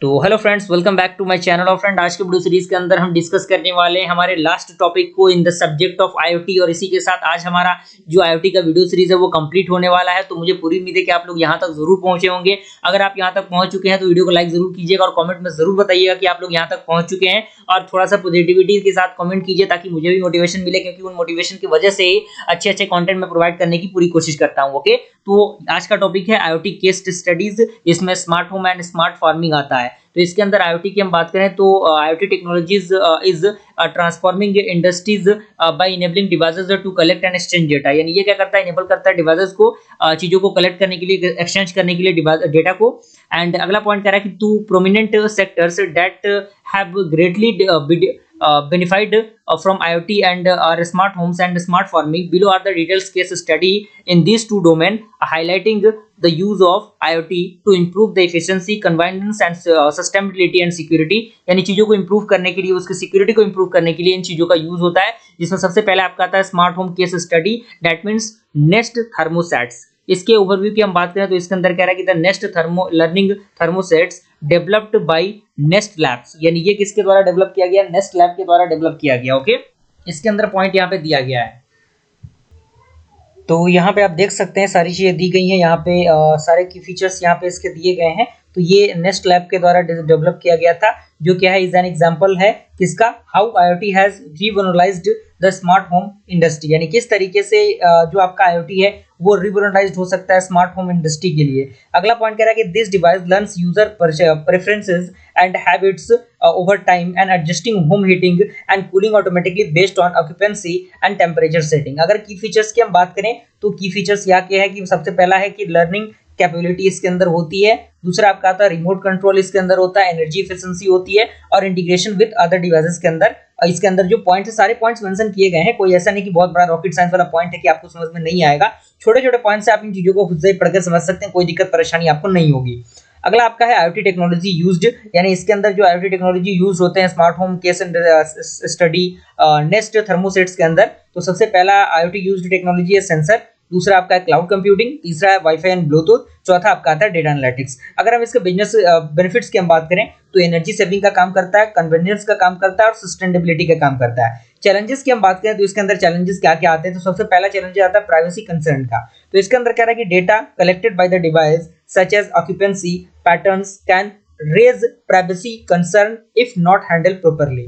तो hello friends, welcome back to my channel. और friend, आज के वीडियो सीरीज के अंदर हम डिस्कस करने वाले हैं हमारे लास्ट टॉपिक को in the subject of IoT. और इसी के साथ आज हमारा जो आईओटी का वीडियो सीरीज है वो कंप्लीट होने वाला है। तो मुझे पूरी उम्मीद है कि आप लोग यहां तक जरूर पहुंचे होंगे। अगर आप यहां तक पहुंच चुके हैं तो वीडियो को लाइक जरूर कीजिएगा और कमेंट में जरूर बताइएगा कि आप लोग यहां तक पहुंच चुके हैं। और थोड़ा सा पॉजिटिविटी के साथ कमेंट कीजिए ताकि मुझे भी मोटिवेशन मिले, क्योंकि उन मोटिवेशन की वजह से ही अच्छे अच्छे कंटेंट में प्रोवाइड करने की पूरी कोशिश करता हूं। ओके, तो आज का टॉपिक है आईओटी केस स्टडीज। इसमें smart home and smart farming आता है। तो इसके अंदर आईओटी की हम बात करें तो IoT technologies is transforming industries by enabling devices to collect and exchange data. यानी ये क्या करता है, इनेबल करता है डिवाइसेस को चीजों को कलेक्ट करने के लिए, एक्सचेंज करने के लिए डेटा को। एंड अगला पॉइंट कह रहा है कि to prominent sectors that have greatly benefited from IoT and our smart homes and smart farming. Below are the details case study in these two domain, highlighting the use of IoT to improve the efficiency, convenience and sustainability and security. यानी चीजों को improve करने के लिए, उसकी security को improve करने के लिए इन चीजों का यूज होता है। जिसमें सबसे पहले आपका आता है smart home case study, that means Nest thermostats. इसके ओवरव्यू की हम बात करें तो इसके अंदर कह रहा है कि the Nest learning thermostats developed by Nest Labs. यानी ये किसके द्वारा डेवलप किया गया, नेस्ट लैब के द्वारा डेवलप किया गया। ओके, इसके अंदर पॉइंट यहाँ पे दिया गया है। तो यहाँ पे आप देख सकते हैं सारी चीजें दी गई हैं। यहाँ पे सारे की फीचर्स यहाँ पे इसके दिए गए हैं। तो ये नेस्ट लैब के द्वारा डेवलप किया गया था, जो क्या है, इज एन एग्जांपल है किसका, how IoT has revolutionised the smart home industry. यानी किस तरीके से जो आपका आईओटी है वो रिवोल्यूशनाइज्ड हो सकता है स्मार्ट होम इंडस्ट्री के लिए। अगला पॉइंट कह रहा है कि this device learns user preferences and habits over time and adjusting home heating and cooling automatically based on occupancy and temperature setting. अगर की फीचर्स की हम बात करें तो की फीचर्स यहाँ क्या है कि सबसे पहला है कि लर्निंग कैपेबिलिटी इसके अंदर होती है। दूसरा आपका आता है रिमोट कंट्रोल इसके अंदर होता है, एनर्जी एफिशिएंसी होती है और इंटीग्रेशन विद अदर डिवाइसेस के अंदर। इसके अंदर जो पॉइंट्स है सारे पॉइंट्स मेंशन किए गए हैं। कोई ऐसा नहीं कि बहुत बड़ा रॉकेट साइंस वाला पॉइंट है कि आपको समझ में नहीं आएगा। छोटे छोटे पॉइंट्स से आप इन चीजों को खुद से पढ़कर समझ सकते हैं, कोई दिक्कत परेशानी आपको नहीं होगी। अगला आपका है आईओटी टेक्नोलॉजी यूज्ड। यानी इसके अंदर जो आईओटी टेक्नोलॉजी यूज होते हैं smart home case study Nest thermostats के अंदर। तो सबसे पहला आईओटी यूज्ड टेक्नोलॉजी है सेंसर, दूसरा आपका है क्लाउड कंप्यूटिंग, तीसरा है वाईफाई एंड ब्लूटूथ, चौथा आपका आता है डेटा एनालिटिक्स। अगर हम इसके बिजनेस बेनिफिट्स की हम बात करें तो एनर्जी सेविंग का काम करता है, कन्वीनियंस का काम करता है और सस्टेनेबिलिटी का काम करता है। चैलेंजेस की हम बात करें तो इसके अंदर चैलेंजेस क्या क्या आते हैं। तो सबसे पहला चैलेंज आता है प्राइवेसी कंसर्न का। तो इसके अंदर कह रहा है कि data collected by the device such as occupancy patterns can raise privacy concern if not handle properly.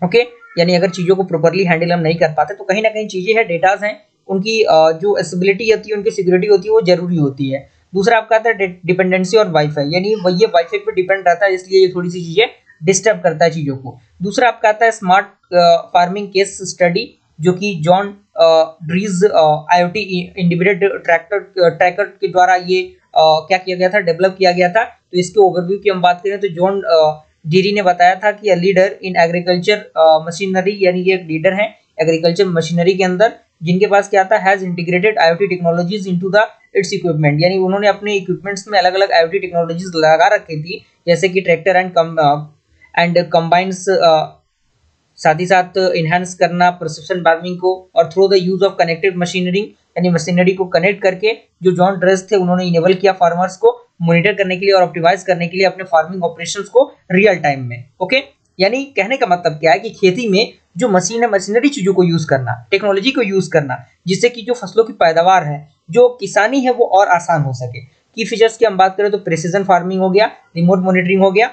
Okay, यानी अगर चीजों को प्रॉपर्ली हैंडल हम नहीं कर पाते तो कहीं ना कहीं चीजें हैं, डेटाज हैं, उनकी जो एस्टेबिलिटी होती है, उनकी सिक्योरिटी होती है, वो जरूरी होती है। दूसरा आपका आता है डिपेंडेंसी और वाईफाई, यानी ये वाईफाई पे डिपेंड रहता है, इसलिए ये थोड़ी सी चीजें डिस्टर्ब करता है चीजों को। दूसरा आपका आता है स्मार्ट फार्मिंग केस स्टडी, जो कि जॉन ड्रीज आईओटी इंडिविजुअल ट्रैकर के द्वारा ये क्या किया गया था, डेवलप किया गया था। तो इसके ओवरव्यू की हम बात करें तो जॉन डीरी ने बताया था कि लीडर इन एग्रीकल्चर मशीनरी, यानी ये एक लीडर है एग्रीकल्चर मशीनरी के अंदर, जिनके पास क्या आता है has integrated IoT technologies into the it's equipment. यानी उन्होंने अपने इक्विपमेंट्स में अलग अलग आईओटी टेक्नोलॉजीज लगा रखी थी, जैसे कि ट्रैक्टर एंड कंबाइंस, साथ ही साथ इनहेंस करना प्रिसिशन फार्मिंग को, और through the use of connected machinery, यानी मशीनरी को कनेक्ट करके जो जॉन ड्रेस थे उन्होंने इनेबल किया फार्मर्स को मॉनिटर करने के लिए और ऑप्टिमाइज करने के लिए अपने फार्मिंग ऑपरेशंस को रियल टाइम में। ओके, यानी कहने का मतलब क्या है कि खेती में जो मशीनरी चीजों को यूज करना, टेक्नोलॉजी को यूज करना, जिससे कि जो फसलों की पैदावार है, जो किसानी है, वो और आसान हो सके। की फीचर्स की हम बात करें तो प्रिसिजन फार्मिंग हो गया, रिमोट मॉनिटरिंग हो गया।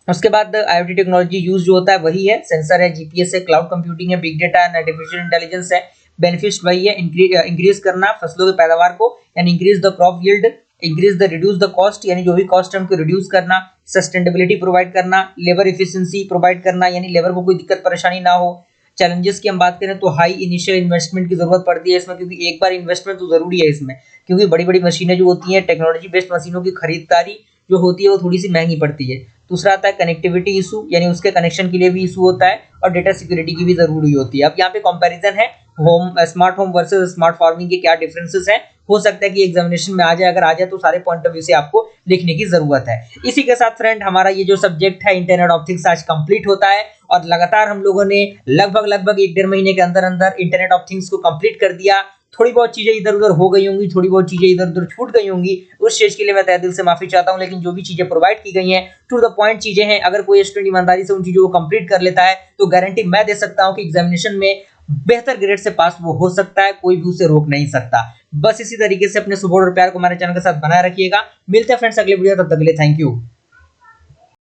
उसके बाद आईओटी टेक्नोलॉजी यूज जो होता है वही है सेंसर है, जीपीएस है, क्लाउड कंप्यूटिंग है, big data and artificial intelligence है। बेनिफिट्स वही है, इंक्रीज करना फसलों की पैदावार को, यानी increase the crop yield, increase the reduce the cost, यानी जो भी कॉस्ट है उनको रिड्यूस करना, सस्टेनेबिलिटी प्रोवाइड करना, लेबर एफिशिएंसी प्रोवाइड करना, यानी लेबर को कोई दिक्कत परेशानी ना हो। चैलेंजेस की हम बात करें तो हाई इनिशियल इन्वेस्टमेंट की जरूरत पड़ती है इसमें, क्योंकि एक बार इन्वेस्टमेंट तो जरूरी है इसमें, क्योंकि बड़ी बड़ी मशीनें जो होती हैं, टेक्नोलॉजी बेस्ड मशीनों की खरीदारी जो होती है वो थोड़ी सी महंगी पड़ती है। दूसरा आता है कनेक्टिविटी इशू, यानी उसके कनेक्शन के लिए भी इशू होता है, और डेटा सिक्योरिटी की भी जरूरी होती है। अब यहाँ पे कंपैरिजन है home smart home versus smart farming के क्या डिफरेंसेस हैं। हो सकता है कि एग्जामिनेशन में आ जाए, अगर आ जाए तो सारे पॉइंट ऑफ व्यू से आपको लिखने की जरूरत है। इसी के साथ फ्रेंड हमारा ये जो सब्जेक्ट है इंटरनेट ऑफ थिंग्स आज कंप्लीट होता है, और लगातार हम लोगों ने लगभग 1-1.5 महीने के अंदर अंदर इंटरनेट ऑफ थिंग्स को कंप्लीट कर दिया। थोड़ी बहुत चीजें इधर उधर हो गई होंगी, थोड़ी बहुत चीजें इधर उधर छूट गई होंगी, उस चीज के लिए मैं तहे दिल से माफी चाहता हूं। लेकिन जो भी चीजें प्रोवाइड की गई हैं टू द पॉइंट चीजें हैं, अगर कोई स्टूडेंट ईमानदारी से उन चीजों को कंप्लीट कर लेता है तो गारंटी मैं दे सकता हूं कि एग्जामिनेशन में बेहतर ग्रेड से पास वो हो सकता है, कोई भी उसे रोक नहीं सकता। बस इसी तरीके से अपने सपोर्ट और प्यार को हमारे चैनल के साथ बनाए रखिएगा। मिलते हैं फ्रेंड्स अगले वीडियो, तब तक के लिए थैंक यू।